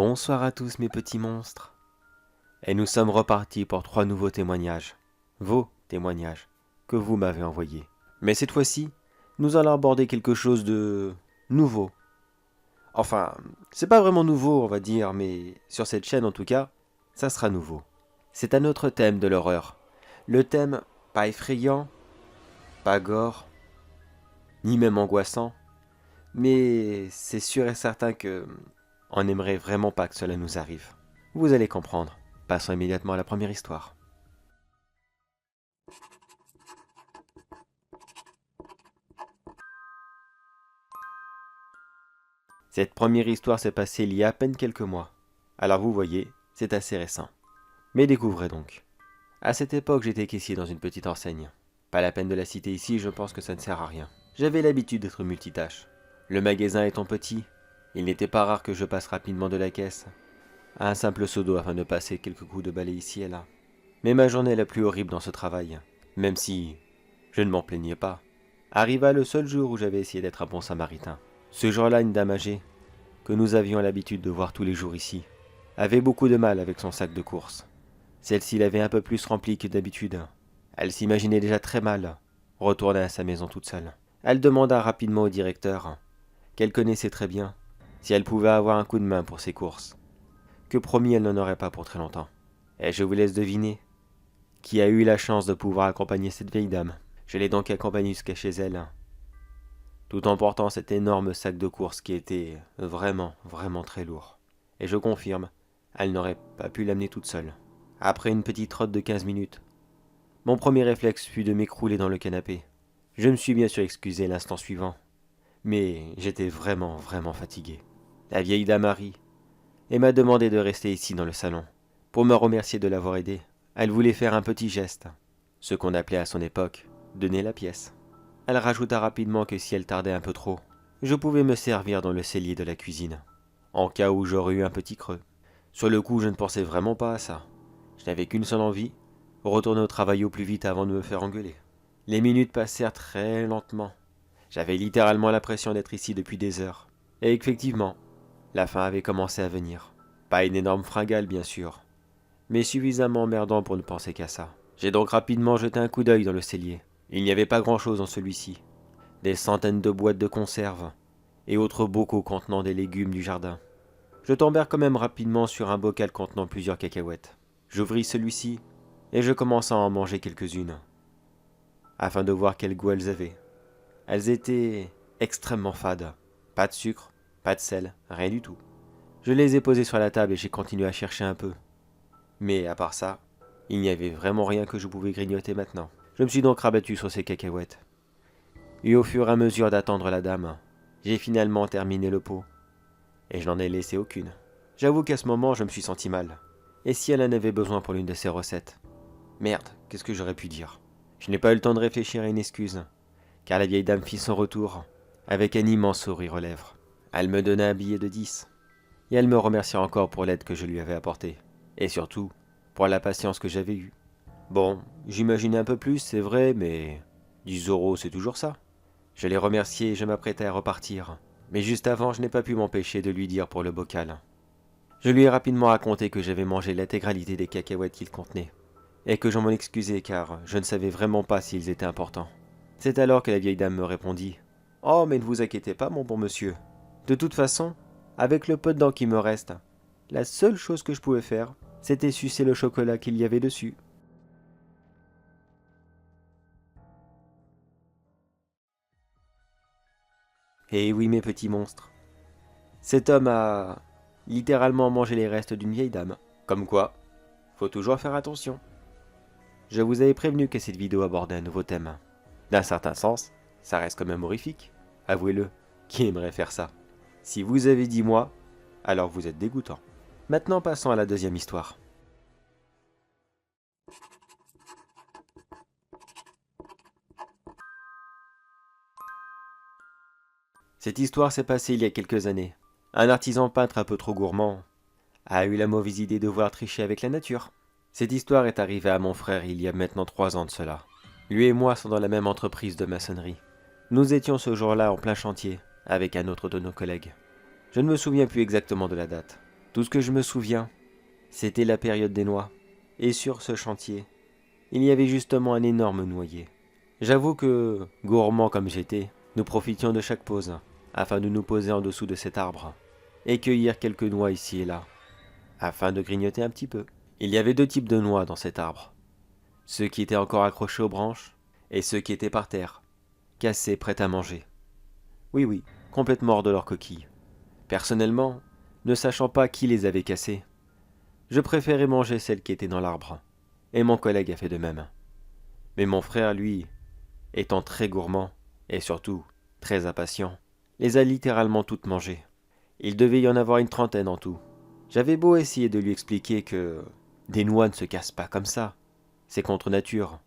Bonsoir à tous mes petits monstres. Et nous sommes repartis pour 3 nouveaux témoignages. Vos témoignages que vous m'avez envoyés. Mais cette fois-ci, nous allons aborder quelque chose de nouveau. Enfin, c'est pas vraiment nouveau on va dire, mais sur cette chaîne en tout cas, ça sera nouveau. C'est un autre thème de l'horreur. Le thème pas effrayant, pas gore, ni même angoissant, mais c'est sûr et certain que on n'aimerait vraiment pas que cela nous arrive. Vous allez comprendre. Passons immédiatement à la première histoire. Cette première histoire s'est passée il y a à peine quelques mois. Alors vous voyez, c'est assez récent. Mais découvrez donc. À cette époque, j'étais caissier dans une petite enseigne. Pas la peine de la citer ici, je pense que ça ne sert à rien. J'avais l'habitude d'être multitâche. Le magasin étant petit, il n'était pas rare que je passe rapidement de la caisse à un simple seau d'eau afin de passer quelques coups de balai ici et là. Mais ma journée la plus horrible dans ce travail, même si je ne m'en plaignais pas, arriva le seul jour où j'avais essayé d'être un bon samaritain. Ce jour-là, une dame âgée, que nous avions l'habitude de voir tous les jours ici, avait beaucoup de mal avec son sac de course. Celle-ci l'avait un peu plus rempli que d'habitude. Elle s'imaginait déjà très mal retourner à sa maison toute seule. Elle demanda rapidement au directeur, qu'elle connaissait très bien, si elle pouvait avoir un coup de main pour ses courses, que promis elle n'en aurait pas pour très longtemps. Et je vous laisse deviner qui a eu la chance de pouvoir accompagner cette vieille dame. Je l'ai donc accompagnée jusqu'à chez elle, tout en portant cet énorme sac de course qui était vraiment très lourd. Et je confirme, elle n'aurait pas pu l'amener toute seule. Après une petite trotte de 15 minutes, mon premier réflexe fut de m'écrouler dans le canapé. Je me suis bien sûr excusé l'instant suivant, mais j'étais vraiment fatigué. La vieille dame a ri et m'a demandé de rester ici dans le salon. Pour me remercier de l'avoir aidé, elle voulait faire un petit geste, ce qu'on appelait à son époque donner la pièce. Elle rajouta rapidement que si elle tardait un peu trop, je pouvais me servir dans le cellier de la cuisine, en cas où j'aurais eu un petit creux. Sur le coup, je ne pensais vraiment pas à ça. Je n'avais qu'une seule envie, retourner au travail au plus vite avant de me faire engueuler. Les minutes passèrent très lentement. J'avais littéralement l'impression d'être ici depuis des heures. Et effectivement, la fin avait commencé à venir. Pas une énorme fringale, bien sûr, mais suffisamment emmerdant pour ne penser qu'à ça. J'ai donc rapidement jeté un coup d'œil dans le cellier. Il n'y avait pas grand-chose dans celui-ci. Des centaines de boîtes de conserve et autres bocaux contenant des légumes du jardin. Je tombais quand même rapidement sur un bocal contenant plusieurs cacahuètes. J'ouvris celui-ci et je commençai à en manger quelques-unes, afin de voir quel goût elles avaient. Elles étaient extrêmement fades. Pas de sucre, pas de sel, rien du tout. Je les ai posées sur la table et j'ai continué à chercher un peu. Mais à part ça, il n'y avait vraiment rien que je pouvais grignoter maintenant. Je me suis donc rabattu sur ces cacahuètes. Et au fur et à mesure d'attendre la dame, j'ai finalement terminé le pot. Et je n'en ai laissé aucune. J'avoue qu'à ce moment, je me suis senti mal. Et si elle en avait besoin pour l'une de ses recettes? Merde, qu'est-ce que j'aurais pu dire? Je n'ai pas eu le temps de réfléchir à une excuse, car la vieille dame fit son retour, avec un immense sourire aux lèvres. Elle me donna un billet de 10, et elle me remercia encore pour l'aide que je lui avais apportée, et surtout, pour la patience que j'avais eue. Bon, j'imaginais un peu plus, c'est vrai, mais 10 € c'est toujours ça. Je l'ai remercié et je m'apprêtais à repartir, mais juste avant, je n'ai pas pu m'empêcher de lui dire pour le bocal. Je lui ai rapidement raconté que j'avais mangé l'intégralité des cacahuètes qu'il contenait, et que je m'en excusais car je ne savais vraiment pas s'ils étaient importants. C'est alors que la vieille dame me répondit « Oh, mais ne vous inquiétez pas, mon bon monsieur. De toute façon, avec le peu de dents qui me reste, la seule chose que je pouvais faire, c'était sucer le chocolat qu'il y avait dessus. » Eh oui, mes petits monstres. Cet homme a littéralement mangé les restes d'une vieille dame. Comme quoi, faut toujours faire attention. Je vous avais prévenu que cette vidéo abordait un nouveau thème. D'un certain sens, ça reste quand même horrifique. Avouez-le, qui aimerait faire ça? Si vous avez dit moi, alors vous êtes dégoûtant. Maintenant passons à la deuxième histoire. Cette histoire s'est passée il y a quelques années. Un artisan peintre un peu trop gourmand a eu la mauvaise idée de vouloir tricher avec la nature. Cette histoire est arrivée à mon frère il y a maintenant 3 ans de cela. Lui et moi sommes dans la même entreprise de maçonnerie. Nous étions ce jour-là en plein chantier, avec un autre de nos collègues. Je ne me souviens plus exactement de la date. Tout ce que je me souviens, c'était la période des noix. Et sur ce chantier, il y avait justement un énorme noyer. J'avoue que, gourmand comme j'étais, nous profitions de chaque pause, afin de nous poser en dessous de cet arbre, et cueillir quelques noix ici et là, afin de grignoter un petit peu. Il y avait 2 types de noix dans cet arbre, ceux qui étaient encore accrochés aux branches, et ceux qui étaient par terre, cassés, prêts à manger. Oui, oui, complètement hors de leur coquille. Personnellement, ne sachant pas qui les avait cassés, je préférais manger celles qui étaient dans l'arbre, et mon collègue a fait de même. Mais mon frère, lui, étant très gourmand, et surtout très impatient, les a littéralement toutes mangées. Il devait y en avoir une 30aine en tout. J'avais beau essayer de lui expliquer que des noix ne se cassent pas comme ça, c'est contre nature.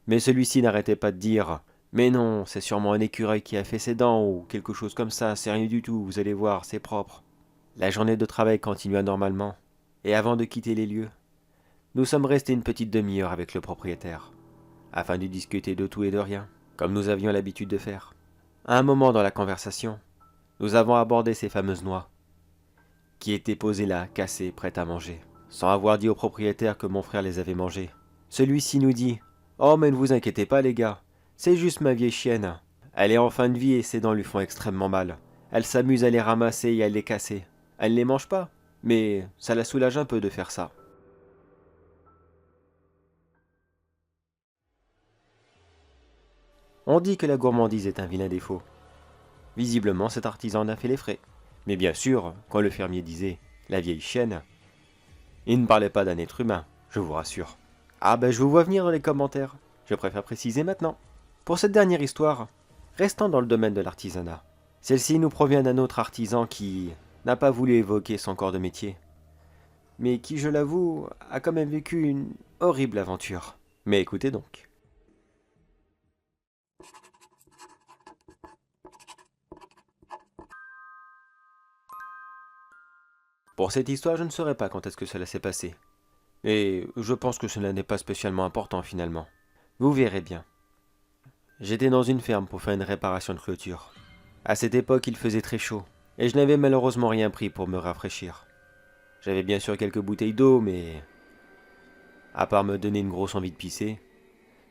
Mais celui-ci n'arrêtait pas de dire « Mais non, c'est sûrement un écureuil qui a fait ses dents ou quelque chose comme ça, c'est rien du tout, vous allez voir, c'est propre. » La journée de travail continua normalement, et avant de quitter les lieux, nous sommes restés une petite demi-heure avec le propriétaire, afin de discuter de tout et de rien, comme nous avions l'habitude de faire. À un moment dans la conversation, nous avons abordé ces fameuses noix, qui étaient posées là, cassées, prêtes à manger, sans avoir dit au propriétaire que mon frère les avait mangées. Celui-ci nous dit « Oh, mais ne vous inquiétez pas les gars, c'est juste ma vieille chienne. Elle est en fin de vie et ses dents lui font extrêmement mal. Elle s'amuse à les ramasser et à les casser. Elle ne les mange pas, mais ça la soulage un peu de faire ça. » On dit que la gourmandise est un vilain défaut. Visiblement, cet artisan en a fait les frais. Mais bien sûr, quand le fermier disait « la vieille chienne », il ne parlait pas d'un être humain, je vous rassure. Ah ben je vous vois venir dans les commentaires, je préfère préciser maintenant. Pour cette dernière histoire, restant dans le domaine de l'artisanat, celle-ci nous provient d'un autre artisan qui n'a pas voulu évoquer son corps de métier, mais qui, je l'avoue, a quand même vécu une horrible aventure. Mais écoutez donc. Pour cette histoire, je ne saurais pas quand est-ce que cela s'est passé. Et je pense que cela n'est pas spécialement important finalement. Vous verrez bien. J'étais dans une ferme pour faire une réparation de clôture. À cette époque, il faisait très chaud, et je n'avais malheureusement rien pris pour me rafraîchir. J'avais bien sûr quelques bouteilles d'eau, mais à part me donner une grosse envie de pisser,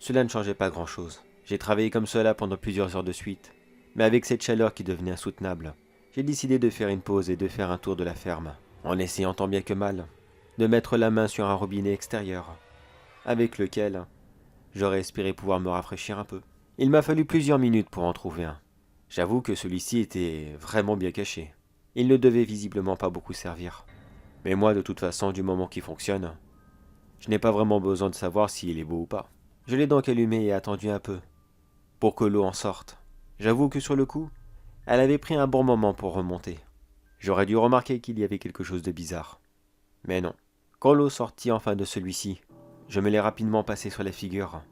cela ne changeait pas grand-chose. J'ai travaillé comme cela pendant plusieurs heures de suite, mais avec cette chaleur qui devenait insoutenable, j'ai décidé de faire une pause et de faire un tour de la ferme, en essayant tant bien que mal de mettre la main sur un robinet extérieur, avec lequel j'aurais espéré pouvoir me rafraîchir un peu. Il m'a fallu plusieurs minutes pour en trouver un. J'avoue que celui-ci était vraiment bien caché. Il ne devait visiblement pas beaucoup servir. Mais moi, de toute façon, du moment qu'il fonctionne, je n'ai pas vraiment besoin de savoir s'il est beau ou pas. Je l'ai donc allumé et attendu un peu, pour que l'eau en sorte. J'avoue que sur le coup, elle avait pris un bon moment pour remonter. J'aurais dû remarquer qu'il y avait quelque chose de bizarre. Mais non. Quand l'eau sortit enfin de celui-ci, je me l'ai rapidement passé sur la figure,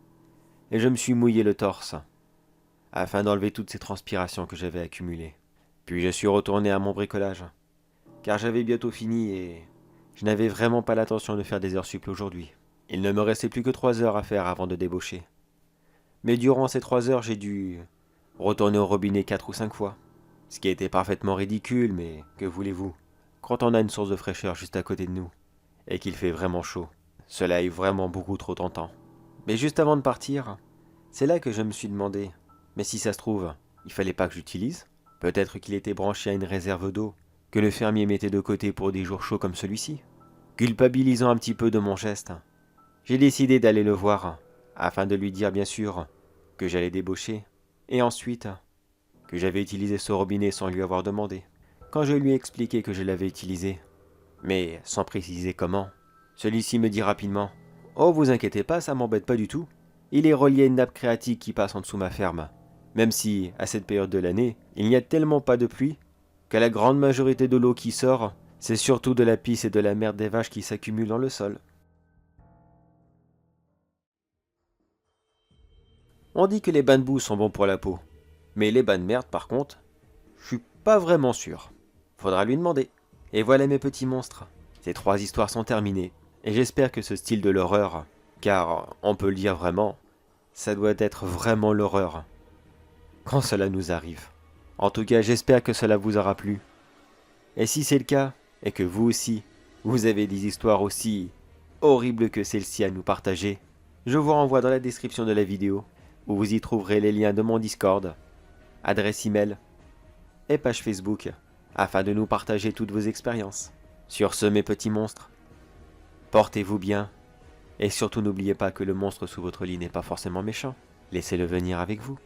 et je me suis mouillé le torse, afin d'enlever toutes ces transpirations que j'avais accumulées. Puis je suis retourné à mon bricolage, car j'avais bientôt fini et je n'avais vraiment pas l'intention de faire des heures sup aujourd'hui. Il ne me restait plus que 3 heures à faire avant de débaucher. Mais durant ces 3 heures, j'ai dû retourner au robinet 4 ou 5 fois, ce qui était parfaitement ridicule, mais que voulez-vous, quand on a une source de fraîcheur juste à côté de nous, et qu'il fait vraiment chaud. Cela est vraiment beaucoup trop tentant. Mais juste avant de partir, c'est là que je me suis demandé, mais si ça se trouve, il fallait pas que j'utilise? Peut-être qu'il était branché à une réserve d'eau, que le fermier mettait de côté pour des jours chauds comme celui-ci. Culpabilisant un petit peu de mon geste, j'ai décidé d'aller le voir, afin de lui dire bien sûr que j'allais débaucher, et ensuite que j'avais utilisé ce robinet sans lui avoir demandé. Quand je lui ai expliqué que je l'avais utilisé, mais sans préciser comment, celui-ci me dit rapidement « Oh, vous inquiétez pas, ça m'embête pas du tout. Il est relié à une nappe phréatique qui passe en dessous ma ferme. Même si, à cette période de l'année, il n'y a tellement pas de pluie, que la grande majorité de l'eau qui sort, c'est surtout de la pisse et de la merde des vaches qui s'accumulent dans le sol. » On dit que les bains de boue sont bons pour la peau. Mais les bains de merde, par contre, je suis pas vraiment sûr. Faudra lui demander. Et voilà mes petits monstres. Ces 3 histoires sont terminées. Et j'espère que ce style de l'horreur, car on peut le dire vraiment, ça doit être vraiment l'horreur quand cela nous arrive. En tout cas, j'espère que cela vous aura plu. Et si c'est le cas, et que vous aussi, vous avez des histoires aussi horribles que celle-ci à nous partager, je vous renvoie dans la description de la vidéo où vous y trouverez les liens de mon Discord, adresse email et page Facebook afin de nous partager toutes vos expériences. Sur ce, mes petits monstres, portez-vous bien et surtout n'oubliez pas que le monstre sous votre lit n'est pas forcément méchant. Laissez-le venir avec vous.